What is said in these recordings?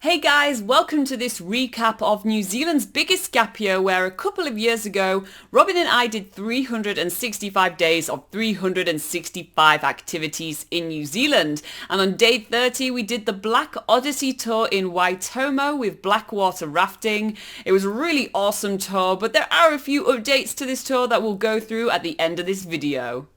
Hey guys, welcome to this recap of New Zealand's biggest gap year, where a couple of years ago, Robin and I did 365 days of 365 activities in New Zealand. And on day 30, we did the Black Odyssey tour in Waitomo with blackwater rafting. It was a really awesome tour, but there are a few updates to this tour that we'll go through at the end of this video.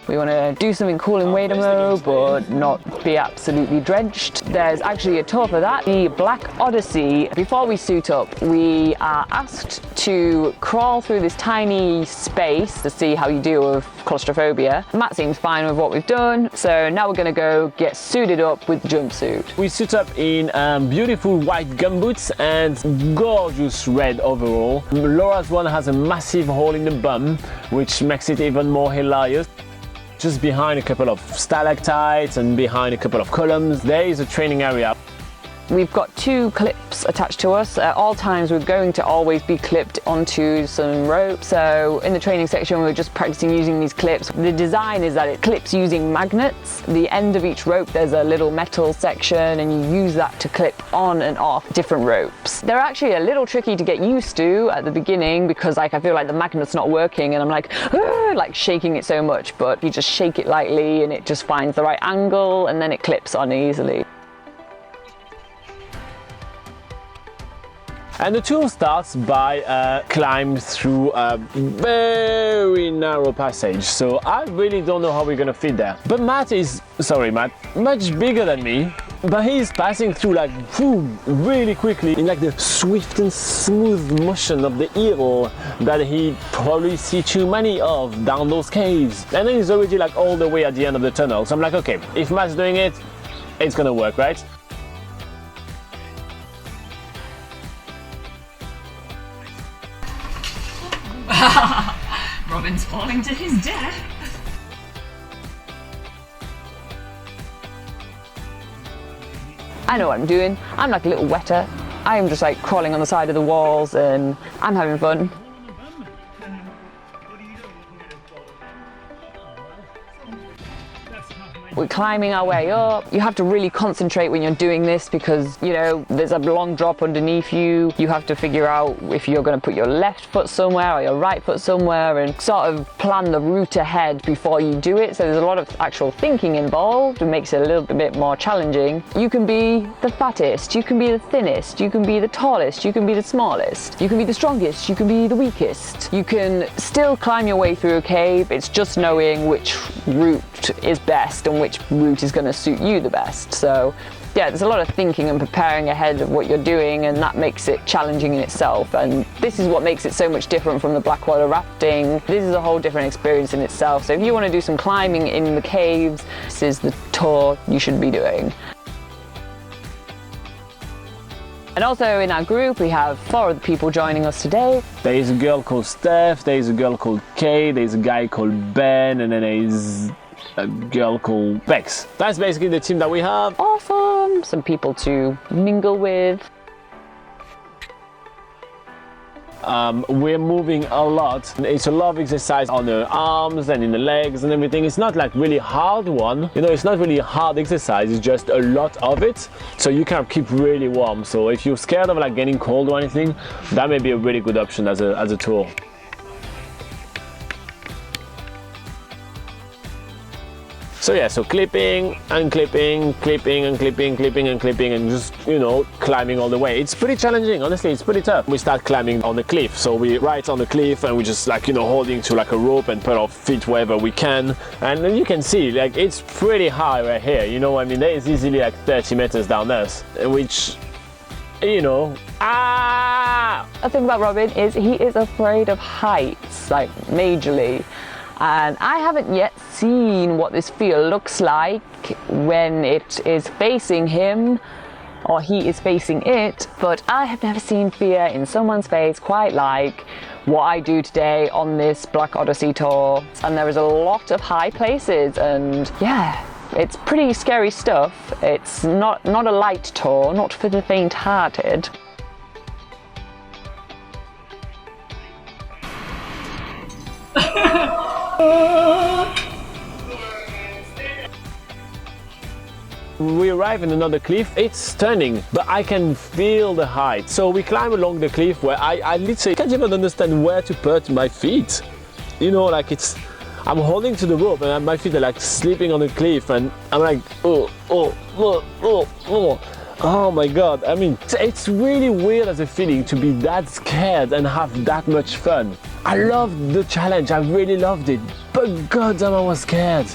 We want to do something cool in Waitomo, but not be absolutely drenched. There's actually a tour for that, the Black Odyssey. Before we suit up, we are asked to crawl through this tiny space to see how you deal with claustrophobia. Matt seems fine with what we've done, so now we're going to go get suited up with the jumpsuit. We suit up in beautiful white gumboots and gorgeous red overall. Laura's one has a massive hole in the bum, which makes it even more hilarious. Just behind a couple of stalactites and behind a couple of columns, there is a training area. We've got two clips attached to us. At all times we're going to always be clipped onto some rope. So in the training section we're just practicing using these clips. The design is that it clips using magnets. The end of each rope there's a little metal section and you use that to clip on and off different ropes. They're actually a little tricky to get used to at the beginning because I feel like the magnet's not working and I'm like shaking it so much, but you just shake it lightly and it just finds the right angle and then it clips on easily. And the tour starts by climb through a very narrow passage. So I really don't know how we're gonna fit there. But Matt, much bigger than me. But he's passing through like really quickly in like the swift and smooth motion of the hero that he probably see too many of down those caves. And then he's already like all the way at the end of the tunnel. So I'm like, okay, if Matt's doing it, it's gonna work, right? Robin's falling to his death. I know what I'm doing. I'm like a little wetter. I'm just like crawling on the side of the walls and I'm having fun. We're climbing our way up. You have to really concentrate when you're doing this because, you know, there's a long drop underneath you. You have to figure out if you're going to put your left foot somewhere or your right foot somewhere and sort of plan the route ahead before you do it. So there's a lot of actual thinking involved. It makes it a little bit more challenging. You can be the fattest, you can be the thinnest, you can be the tallest, you can be the smallest, you can be the strongest, you can be the weakest. You can still climb your way through a cave. It's just knowing which route is best and which route is going to suit you the best. So yeah, there's a lot of thinking and preparing ahead of what you're doing, and that makes it challenging in itself. And this is what makes it so much different from the blackwater rafting. This is a whole different experience in itself. So if you want to do some climbing in the caves, this is the tour you should be doing. And also in our group we have 4 other people joining us today. There is a girl called Steph, there is a girl called Kay, there is a guy called Ben, and then there is a girl called Bex. That's basically the team that we have. Awesome! Some people to mingle with. We're moving a lot. It's a lot of exercise on the arms and in the legs and everything. It's not like really hard one. You know, it's not really hard exercise. It's just a lot of it. So you can keep really warm. So if you're scared of like getting cold or anything, that may be a really good option as a tour. So yeah, so clipping and clipping, clipping and clipping, clipping and clipping, and just, you know, climbing all the way. It's pretty challenging, honestly, it's pretty tough. We start climbing on the cliff, so we right on the cliff and we just like, you know, holding to like a rope and put our feet wherever we can. And then you can see, like, it's pretty high right here, you know, I mean, there is easily like 30 meters down there, which, you know, The thing about Robin is he is afraid of heights, like majorly. And I haven't yet seen what this field looks like when it is facing him or he is facing it, but I have never seen fear in someone's face quite like what I do today on this Black Odyssey tour. And there is a lot of high places and yeah, it's pretty scary stuff. It's not a light tour, not for the faint-hearted. We arrive in another cliff. It's stunning, but I can feel the height. So we climb along the cliff where I literally can't even understand where to put my feet. You know, like I'm holding to the rope and my feet are like slipping on the cliff, and I'm like, oh my god. I mean, it's really weird as a feeling to be that scared and have that much fun. I loved the challenge, I really loved it, but goddamn I was scared.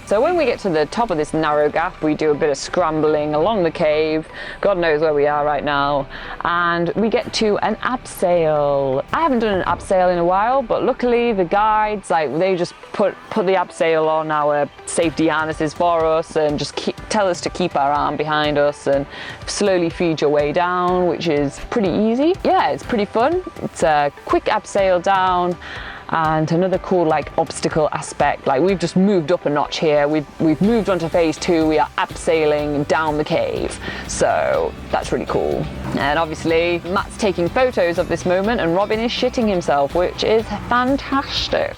So when we get to the top of this narrow gap, we do a bit of scrambling along the cave. God knows where we are right now. And we get to an abseil. I haven't done an abseil in a while, but luckily the guides, they just put the abseil on our safety harnesses for us and just tell us to keep our arm behind us and slowly feed your way down, which is pretty easy. Yeah, it's pretty fun. It's a quick abseil down. And another cool obstacle aspect, we've just moved up a notch here. We've moved on to phase 2. We are abseiling down the cave, so that's really cool. And obviously Matt's taking photos of this moment and Robin is shitting himself, which is fantastic.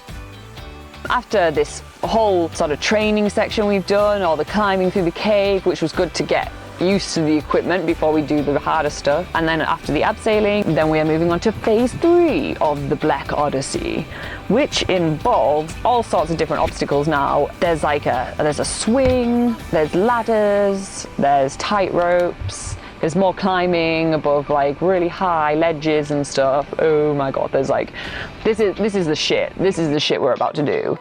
After this whole sort of training section we've done, or the climbing through the cave, which was good to get used to the equipment before we do the harder stuff, and then after the abseiling, then we are moving on to phase 3 of the Black Odyssey, which involves all sorts of different obstacles now. There's a swing, there's ladders, there's tight ropes, there's more climbing above really high ledges and stuff. Oh my god, there's this is the shit. This is the shit we're about to do.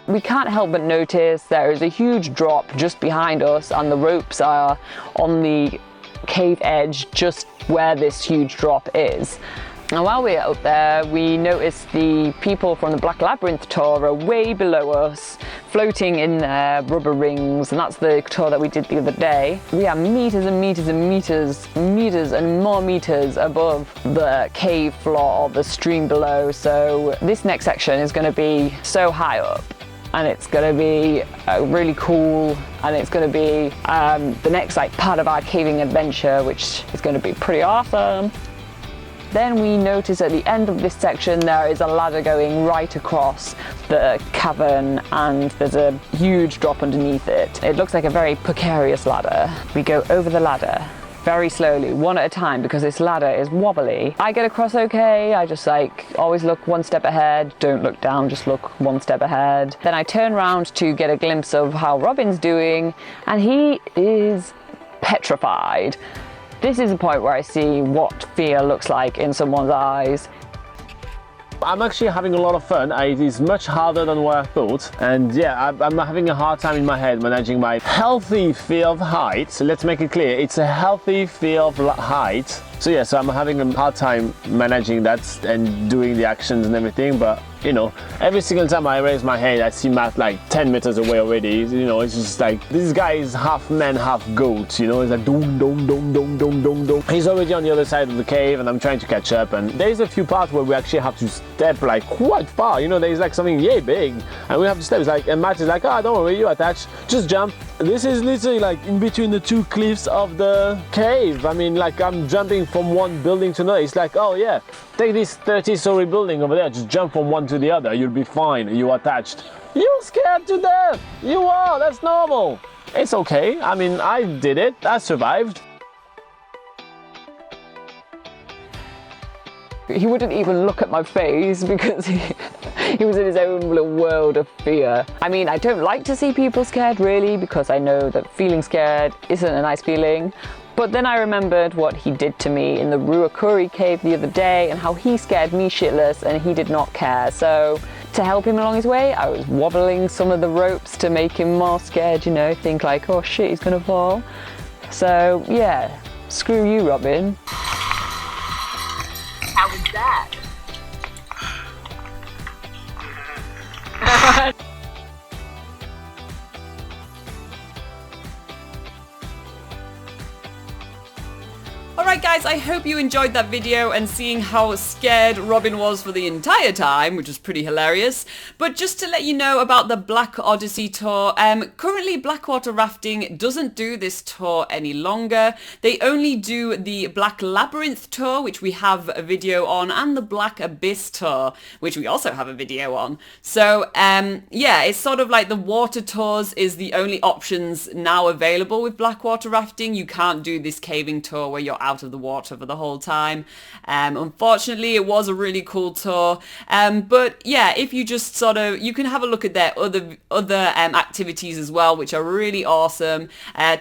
We can't help but notice there is a huge drop just behind us, and the ropes are on the cave edge just where this huge drop is. And while we're up there, we notice the people from the Black Labyrinth tour are way below us, floating in their rubber rings, and that's the tour that we did the other day. We are meters and meters and meters and more meters above the cave floor of the stream below, so this next section is going to be so high up. And it's going to be really cool, and it's going to be the next part of our caving adventure, which is going to be pretty awesome. Then we notice at the end of this section there is a ladder going right across the cavern, and there's a huge drop underneath it. It looks like a very precarious ladder. We go over the ladder very slowly, one at a time, because this ladder is wobbly. I get across okay. I just always look one step ahead, don't look down, just look one step ahead. Then I turn around to get a glimpse of how Robin's doing, and he is petrified. This is the point where I see what fear looks like in someone's eyes. I'm actually having a lot of fun. It is much harder than what I thought, and yeah, I'm having a hard time in my head managing my healthy fear of height. Let's make it clear, it's a healthy fear of height. So yeah, so I'm having a hard time managing that and doing the actions and everything, but you know, every single time I raise my head, I see Matt 10 meters away already. You know, it's just this guy is half man, half goat, you know, it's dong, dong, dong, dong, dong, dong, dong. He's already on the other side of the cave, and I'm trying to catch up, and there's a few parts where we actually have to step quite far, you know, there's something yay big, and we have to step, and Matt is oh, don't worry, you're attached, just jump. This is literally in between the two cliffs of the cave. I mean, I'm jumping from one building to another. It's oh yeah, take this 30-story building over there, just jump from one to the other, you'll be fine, you're attached. You're scared to death, you are, that's normal. It's okay, I mean, I did it, I survived. He wouldn't even look at my face because he was in his own little world of fear. I mean, I don't like to see people scared really, because I know that feeling scared isn't a nice feeling. But then I remembered what he did to me in the Ruakuri cave the other day, and how he scared me shitless and he did not care. So to help him along his way, I was wobbling some of the ropes to make him more scared, you know, think oh shit, he's gonna fall. So yeah, screw you, Robin. How was that? Alright guys, I hope you enjoyed that video and seeing how scared Robin was for the entire time, which was pretty hilarious. But just to let you know about the Black Odyssey tour, currently Blackwater Rafting doesn't do this tour any longer. They only do the Black Labyrinth tour, which we have a video on, and the Black Abyss tour, which we also have a video on. So yeah, it's sort of like the water tours is the only options now available with Blackwater Rafting. You can't do this caving tour where you're out of the water for the whole time. Unfortunately, it was a really cool tour. But yeah, if you just sort of, you can have a look at their other activities as well, which are really awesome.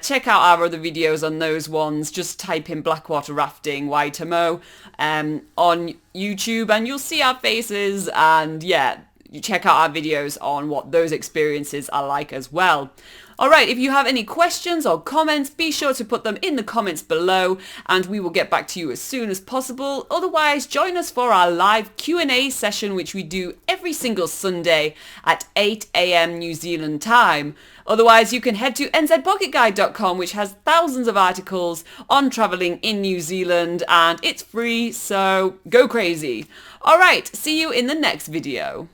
Check out our other videos on those ones. Just type in Blackwater Rafting Waitomo on YouTube and you'll see our faces, and yeah, you check out our videos on what those experiences are like as well. Alright, if you have any questions or comments, be sure to put them in the comments below and we will get back to you as soon as possible. Otherwise, join us for our live Q&A session, which we do every single Sunday at 8 AM New Zealand time. Otherwise, you can head to nzpocketguide.com, which has thousands of articles on travelling in New Zealand, and it's free, so go crazy. Alright, see you in the next video.